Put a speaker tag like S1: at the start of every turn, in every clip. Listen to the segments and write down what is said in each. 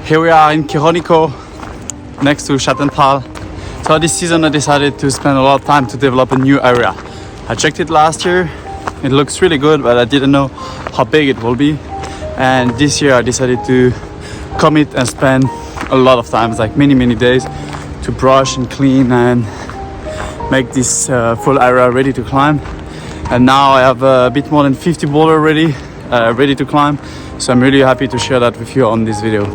S1: Here we are in Chironico, next to Chattental. So this season I decided to spend a lot of time to develop a new area. I checked it last year, it looks really good, but I didn't know how big it will be. And this year I decided to commit and spend a lot of time, like many days, to brush and clean and make this full area ready to climb. And now I have a bit more than 50 boulders ready to climb. So I'm really happy to share that with you on this video.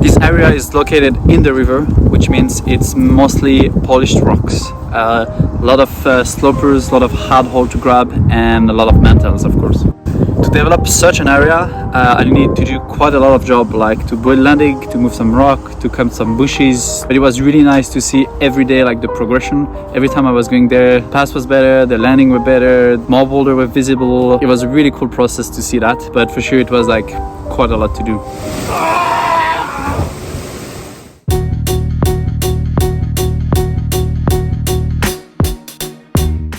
S1: This area is located in the river, which means it's mostly polished rocks. A lot of slopers, a lot of hard hole to grab, and a lot of mantels, of course. To develop such an area, I need to do quite a lot of job, like to build landing, to move some rock, to cut some bushes. But it was really nice to see every day like the progression. Every time I was going there, path was better, the landing were better, more boulders were visible. It was a really cool process to see that, but for sure it was like quite a lot to do.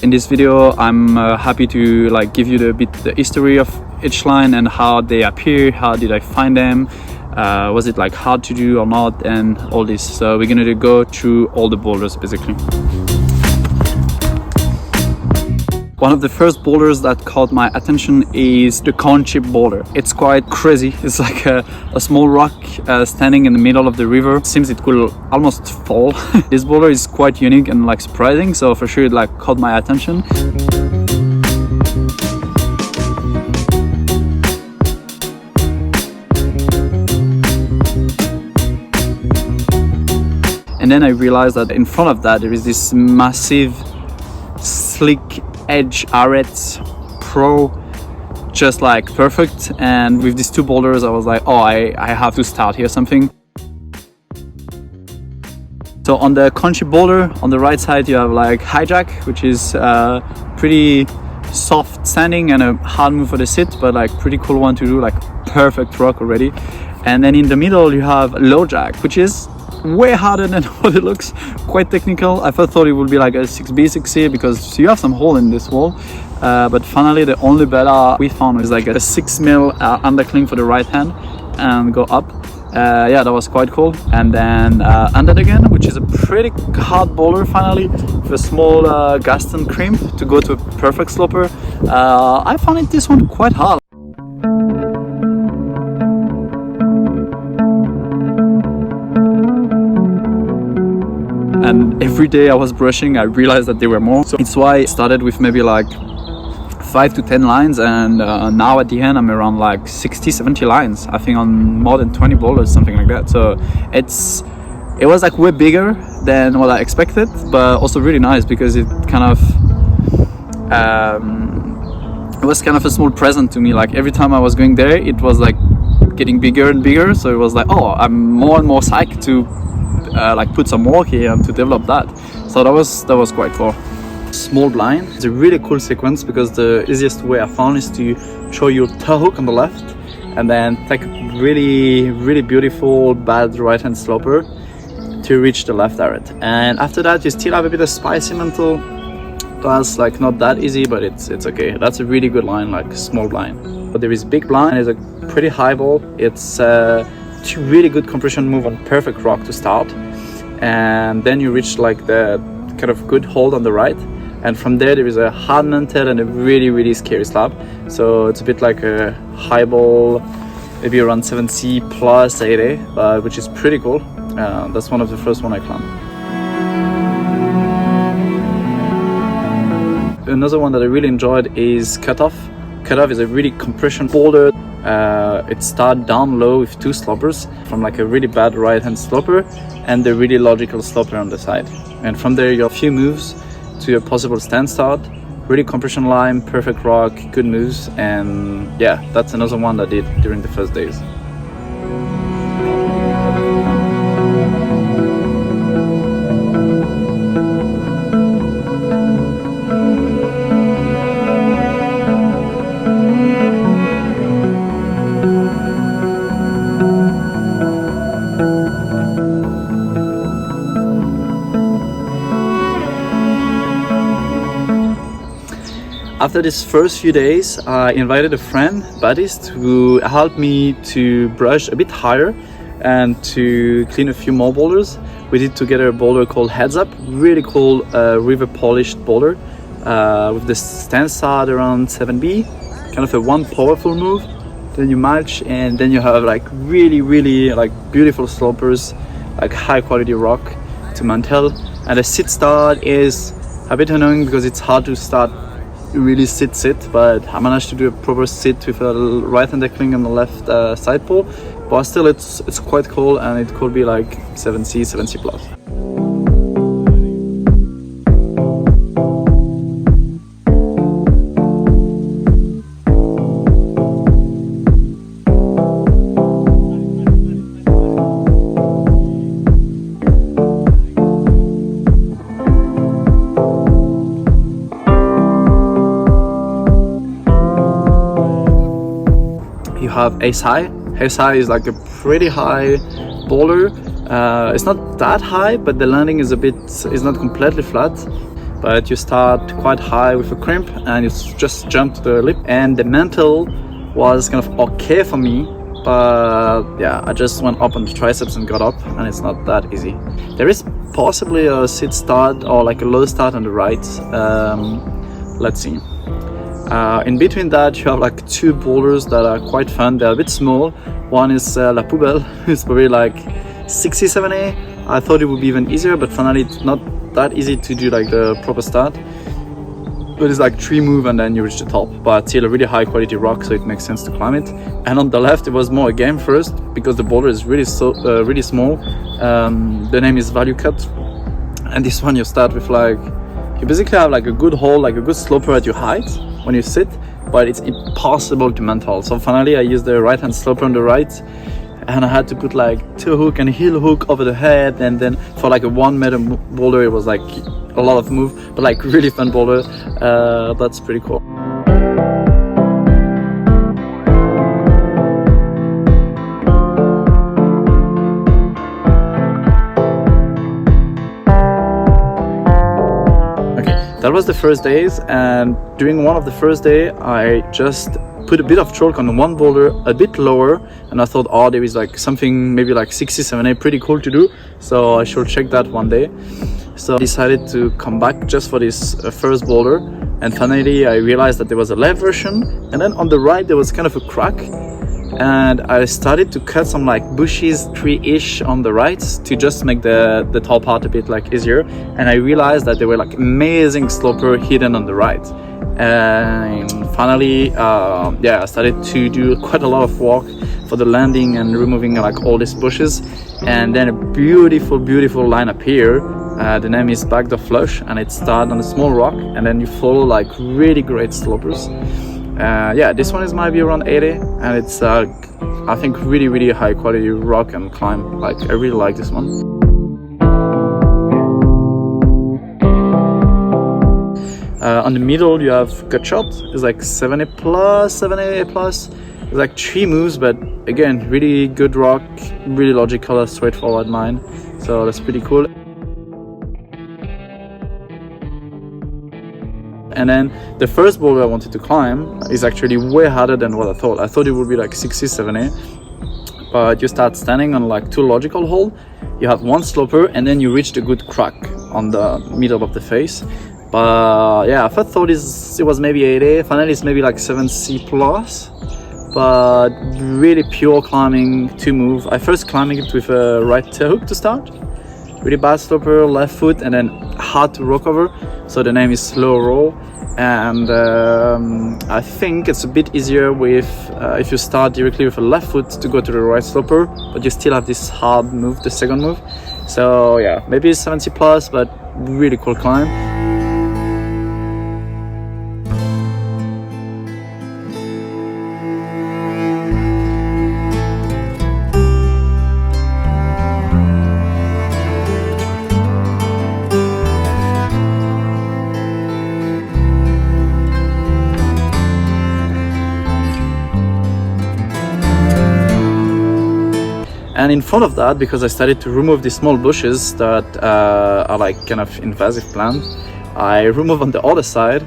S1: In this video, I'm happy to like give you the history of each line and how they appear, how did I find them, was it like hard to do or not, and all this. So we're gonna go through all the boulders basically. One of the first boulders that caught my attention is the corn chip boulder. It's quite crazy. It's like a small rock standing in the middle of the river. It seems it could almost fall. This boulder is quite unique and like surprising, so for sure it like caught my attention. And then I realized that in front of that there is this massive slick edge arrets pro, just like perfect. And with these two boulders I was like, oh, I have to start here something. So on the crunchy boulder on the right side you have like hijack, which is pretty soft standing and a hard move for the sit, but like pretty cool one to do, like perfect rock already. And then in the middle you have low jack, which is way harder than what it looks, quite technical. I first thought it would be like a 6B, 6C because you have some hole in this wall, but finally the only better we found is like a 6mm undercling for the right hand and go up. Yeah, that was quite cool. And then under again, which is a pretty hard boulder finally, with a small Gaston crimp to go to a perfect sloper. I found this one quite hard. And every day I was brushing, I realized that there were more. So it's why I started with maybe like 5 to 10 lines, and now at the end I'm around like 60, 70 lines. I think on more than 20 boulders, something like that. So it was like way bigger than what I expected, but also really nice because it kind of it was kind of a small present to me. Like every time I was going there, it was like getting bigger and bigger. So it was like, oh, I'm more and more psyched to like put some work here and to develop that. So that was quite cool. Small blind. It's a really cool sequence because the easiest way I found is to show your toe hook on the left and then take a really beautiful bad right hand sloper to reach the left arret. And after that you still have a bit of spicy mantle. That's like not that easy, but it's okay. That's a really good line, like small blind. But there is big blind. It's a pretty high ball. It's really good compression move on perfect rock to start, and then you reach like the kind of good hold on the right, and from there is a hard mantel and a really scary slab. So it's a bit like a highball, maybe around 7C plus 8A, which is pretty cool. That's one of the first one I climbed. Another one that I really enjoyed is Cutoff. Cutoff is a really compression boulder. It starts down low with two slopers, from like a really bad right hand sloper and the really logical sloper on the side. And from there you have a few moves to a possible stand start, really compression line, perfect rock, good moves. And yeah, that's another one that I did during the first days. After these first few days, I invited a friend, Baptiste, who helped me to brush a bit higher and to clean a few more boulders. We did together a boulder called Heads Up, really cool river polished boulder with the stand start around 7B, kind of a one powerful move. Then you mulch, and then you have like really like beautiful slopers, like high quality rock to mantel. And the sit start is a bit annoying because it's hard to start really sit, but I managed to do a proper sit with a right hand deckling and the left side pull. But still, it's quite cool, and it could be like 7C plus. You have ace high. Ace high is like a pretty high boulder. It's not that high, but the landing is not completely flat. But you start quite high with a crimp and you just jump to the lip. And the mantle was kind of okay for me, but yeah, I just went up on the triceps and got up, and it's not that easy. There is possibly a sit start or like a low start on the right. Let's see. In between that, you have like two boulders that are quite fun. They're a bit small. One is La Poubelle. It's probably like 67A. I thought it would be even easier, but finally it's not that easy to do like the proper start. But it's like 3 move and then you reach the top. But still a really high quality rock, so it makes sense to climb it. And on the left, it was more a game first because the boulder is really small. The name is Value Cut. And this one you start with like, you basically have like a good hole, like a good sloper at your height when you sit, but it's impossible to mantle. So finally I used the right hand sloper on the right, and I had to put like toe hook and heel hook over the head, and then for like a 1 meter boulder it was like a lot of move, but like really fun boulder. That's pretty cool. That was the first days, and during one of the first day I just put a bit of chalk on one boulder a bit lower, and I thought, oh, there is like something maybe like 67A pretty cool to do, so I should check that one day. So I decided to come back just for this first boulder, and finally I realized that there was a left version, and then on the right there was kind of a crack, and I started to cut some like bushes, tree-ish on the right to just make the top part a bit like easier. And I realized that there were like amazing sloper hidden on the right. And finally, yeah, I started to do quite a lot of work for the landing and removing like all these bushes. And then a beautiful line up here. The name is Backdoor Flush, and it starts on a small rock, and then you follow like really great slopers. Yeah, this one might be around 80, and it's I think really high quality rock and climb. Like I really like this one. On the middle you have Gut Shot. It's like 7A plus, 7A plus. It's like 3 moves, but again, really good rock, really logical, straightforward mine. So that's pretty cool. And then the first boulder I wanted to climb is actually way harder than what I thought. I thought it would be like 67A, but you start standing on like 2 logical holes. You have 1 sloper, and then you reach the good crack on the middle of the face. But yeah, I first thought it was maybe 8A. Finally, it's maybe like 7C plus. But really pure climbing, 2 move. I first climbing it with a right tail hook to start. Really bad sloper, left foot, and then hard to rock over. So the name is Slow Roll. And I think it's a bit easier with if you start directly with a left foot to go to the right sloper, but you still have this hard move, the second move. So yeah, maybe 70 plus, but really cool climb. And in front of that, because I started to remove these small bushes that are like kind of invasive plant, I remove on the other side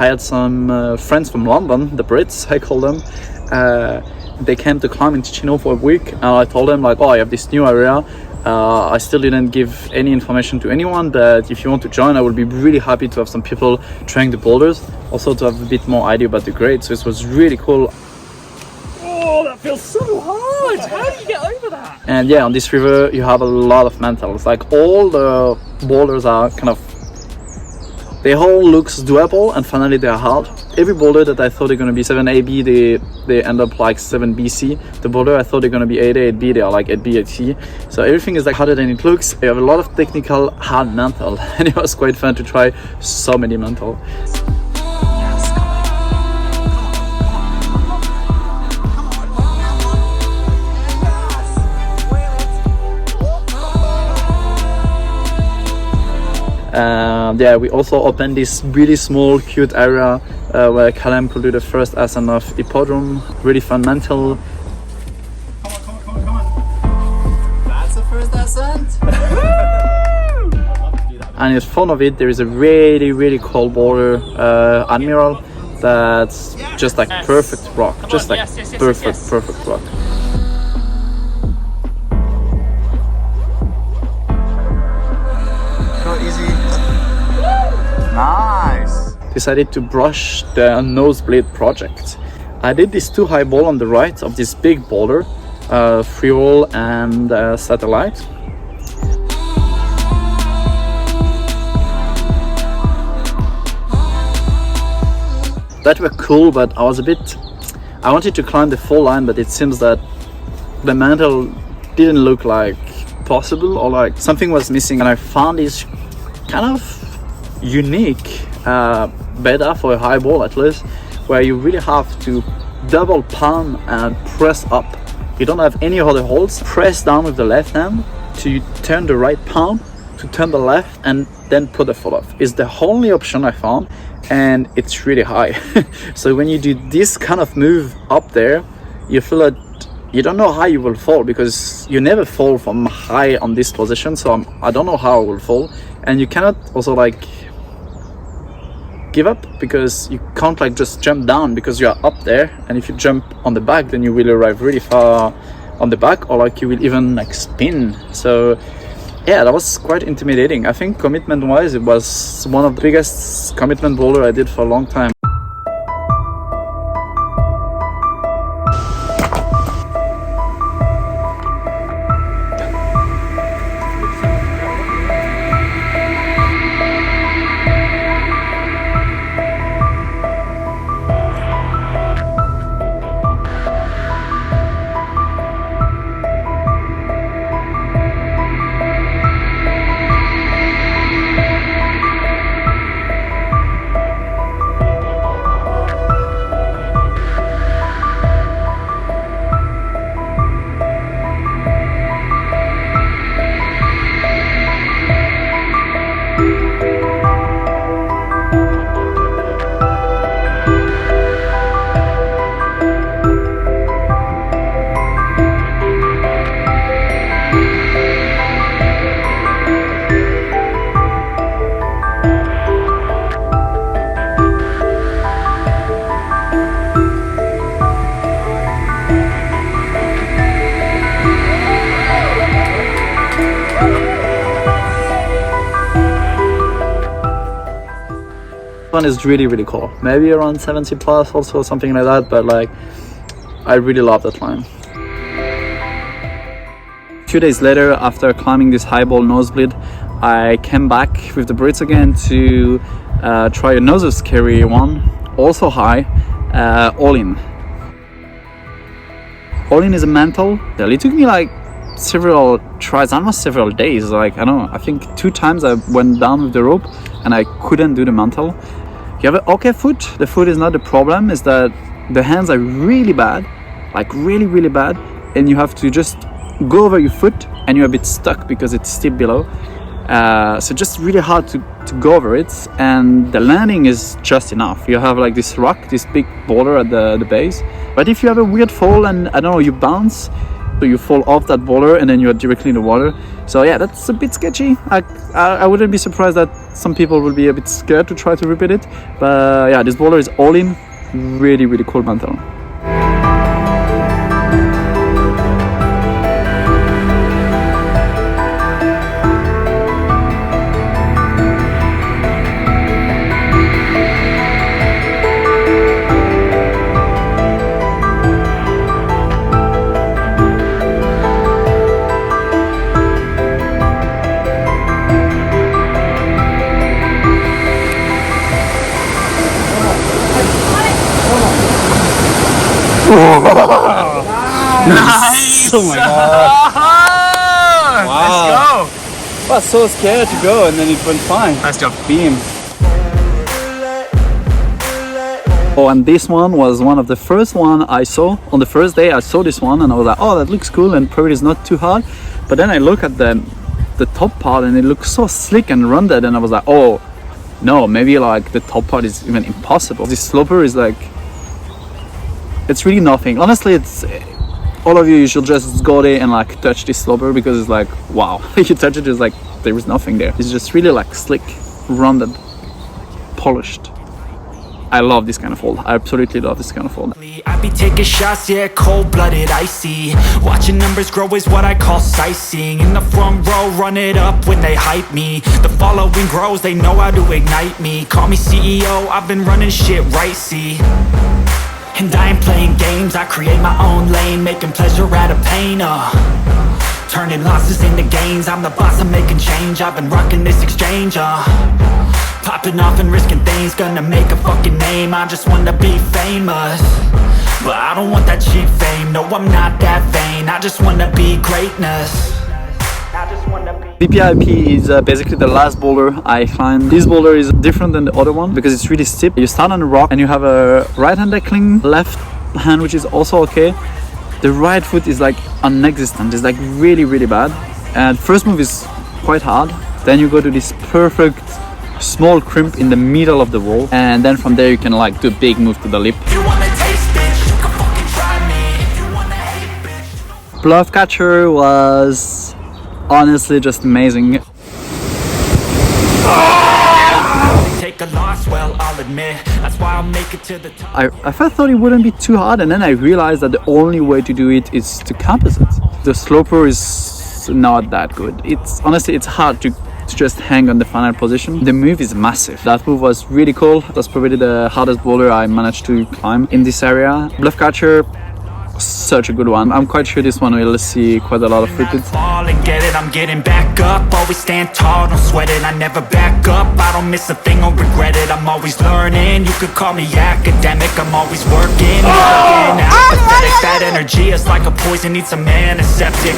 S1: I had some friends from London, the Brits, I call them. They came to climb in Ticino for a week, and I told them like, oh, I have this new area. I still didn't give any information to anyone, but if you want to join, I will be really happy to have some people trying the boulders, also to have a bit more idea about the grade. So it was really cool.
S2: Oh, that feels so hard! How do you get over that?
S1: And yeah, on this river you have a lot of mantels. Like all the boulders are kind of, they all looks doable, and finally they are hard. Every boulder that I thought they're gonna be 7AB, they end up like 7BC. The boulder I thought they're gonna be 8A, 8B, they are like 8B, 8C. So everything is like harder than it looks. You have a lot of technical hard mantle, and it was quite fun to try so many mantle. Yeah, we also opened this really small, cute area where Callum could do the first ascent of Hippodrome. Really fun mantle.
S2: Come on. That's the first ascent.
S1: And in front of it, there is a really, really cool boulder, Admiral, that's just like perfect rock. Just like perfect rock.
S2: Nice!
S1: Decided to brush the nosebleed project. I did these 2 highball on the right of this big boulder, free roll and satellite. That were cool, but I wanted to climb the full line, but it seems that the mantle didn't look like possible, or like something was missing, and I found this kind of unique beta for a highball, at least, where you really have to double palm and press up. You don't have any other holds. Press down with the left hand to turn the right palm, to turn the left, and then put the foot off. It's the only option I found, and it's really high. So when you do this kind of move up there, you feel that you don't know how you will fall, because you never fall from high on this position. So I don't know how I will fall, and you cannot also like give up, because you can't like just jump down because you are up there, and if you jump on the back, then you will arrive really far on the back, or like you will even like spin. So yeah, that was quite intimidating. I think commitment wise, it was one of the biggest commitment boulder I did for a long time. One is really cool, maybe around 70 plus also, something like that, but like I really love that line. A few days later, after climbing this highball nosebleed, I came back with the Brits again to try another scary one, also high, all in. All in is a mantle. It took me like several tries, almost several days. Like I don't know, I think 2 times I went down with the rope and I couldn't do the mantle. You have an okay foot. The foot is not the problem, is that the hands are really bad, like really bad, and you have to just go over your foot and you're a bit stuck because it's still below. So just really hard to go over it, and the landing is just enough. You have like this rock, this big boulder at the base, but if you have a weird fall and I don't know, you bounce, So you fall off that boulder and then you are directly in the water. So yeah, that's a bit sketchy. I wouldn't be surprised that some people will be a bit scared to try to repeat it. But yeah, this boulder is all in. Really, really cool mantel.
S2: Nice!
S1: Oh my god!
S2: Wow.
S1: I was so scared to go and then it went fine.
S2: Nice job.
S1: Beam. Oh, and this one was one of the first one I saw. On the first day I saw this one and I was like, oh, that looks cool and probably it's not too hard. But then I look at the top part and it looks so slick and rounded and I was like, oh no, maybe like the top part is even impossible. This sloper is like, it's really nothing. Honestly, it's all of you should just go there and like touch this sloper because it's like, wow. You touch it, it's like there is nothing there. It's just really like slick, rounded, polished. I love this kind of hold. I absolutely love this kind of hold.
S3: I be taking shots, yeah, cold-blooded, icy. Watching numbers grow is what I call sightseeing. In the front row, run it up when they hype me. The following grows, they know how to ignite me. Call me CEO, I've been running shit right, see. And I ain't playing games, I create my own lane, making pleasure out of pain, turning losses into gains, I'm the boss, I'm making change, I've been rocking this exchange, popping off and risking things, gonna make a fucking name, I just wanna be famous, but I don't want that cheap fame, no I'm not that vain, I just wanna be greatness.
S1: BPIP is basically the last boulder I climbed. This boulder is different than the other one because it's really steep. You start on a rock and you have a right hand decline, left hand which is also okay. The right foot is like non-existent, it's like really, really bad. And first move is quite hard. Then you go to this perfect small crimp in the middle of the wall. And then from there you can like do a big move to the lip. Bluff catcher was honestly just amazing.
S3: Take a loss, well, I'll admit, that's why I'll make it to the top.
S1: I first thought it wouldn't be too hard and then I realized that the only way to do it is to composite. The sloper is not that good. It's honestly, it's hard to just hang on the final position. The move is massive. That move was really cool. That's probably the hardest boulder I managed to climb in this area. Bluff catcher, such a good one. I'm quite sure this one will see quite a lot of footage.
S3: Fall and get it, I'm getting back up. Always stand tall, don't sweat it, I never back up. I don't miss a thing or regret it, I'm always learning. You could call me academic, I'm always working. Apathetic, that energy is like a poison, needs some antiseptic.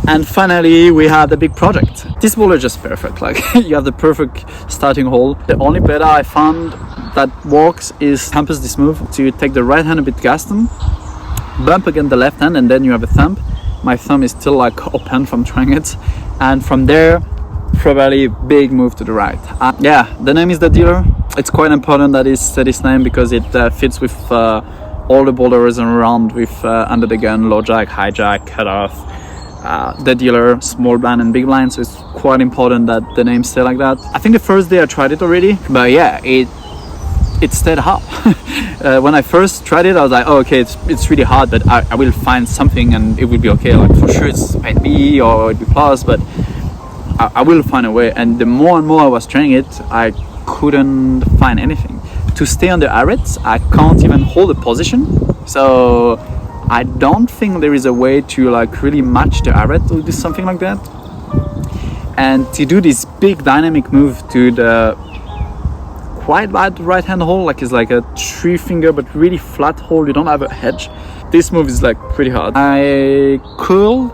S1: And finally, we had a big project. This boulder is just perfect. Like you have the perfect starting hole. The only beta I found that works is compass this move. So you take the right hand a bit gaston, bump against the left hand, and then you have a thumb. My thumb is still like open from trying it. And from there, probably big move to the right. Yeah, the name is the dealer. It's quite important that it's this name because it fits with all the boulders around with under the gun, low jack, high jack, cut off. The dealer, small blind and big blind, so it's quite important that the name stay like that. I think the first day I tried it already, but yeah, it it stayed hard. When I first tried it, I was like, oh, okay, it's really hard, but I will find something and it will be okay. Like for sure it's might B or it'll be plus, but I will find a way. And the more and more I was trying it, I couldn't find anything. To stay on the arrets, I can't even hold a position. So I don't think there is a way to like really match the arret or do something like that. And to do this big dynamic move to the quite bad right hand hole, like it's like a 3-finger but really flat hole, you don't have a hedge. This move is like pretty hard. I could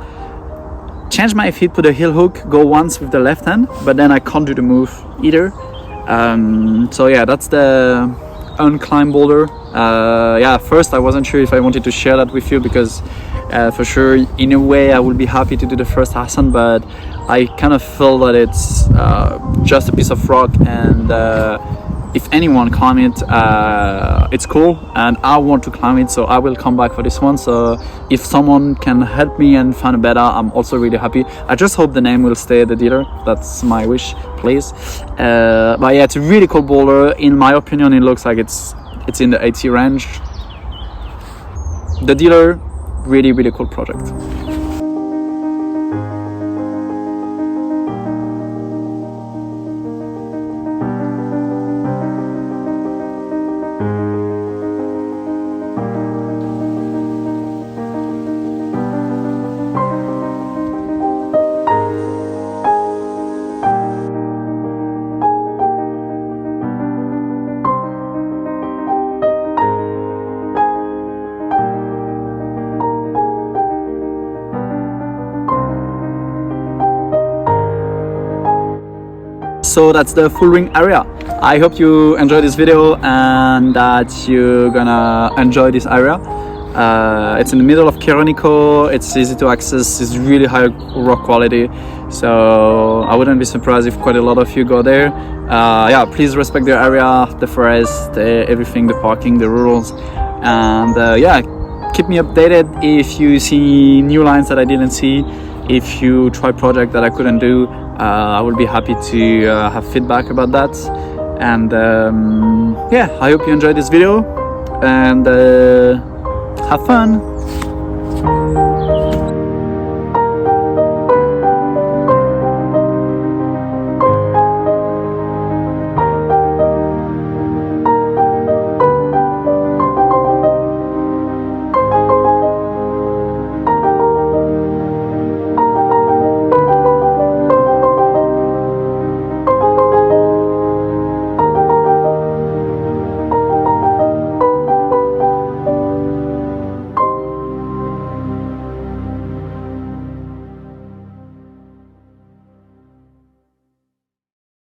S1: change my feet, put a heel hook, go once with the left hand, but then I can't do the move either. So yeah, that's the unclimbed boulder. Yeah, first I wasn't sure if I wanted to share that with you because for sure in a way I would be happy to do the first ascent, but I kind of feel that it's just a piece of rock, and if anyone climb it, it's cool, and I want to climb it, so I will come back for this one. So if someone can help me and find a better, I'm also really happy. I just hope the name will stay the dealer. That's my wish, please. But yeah, it's a really cool boulder. In my opinion, it looks like it's in the 80 range. The dealer, really cool project. So that's the full ring area. I hope you enjoyed this video and that you're gonna enjoy this area. It's in the middle of Chironico, it's easy to access, it's really high rock quality, so I wouldn't be surprised if quite a lot of you go there. Yeah, please respect the area, the forest, everything, the parking, the rules, and yeah, keep me updated if you see new lines that I didn't see, if you try project that I couldn't do. I will be happy to have feedback about that. And yeah, I hope you enjoyed this video and have fun.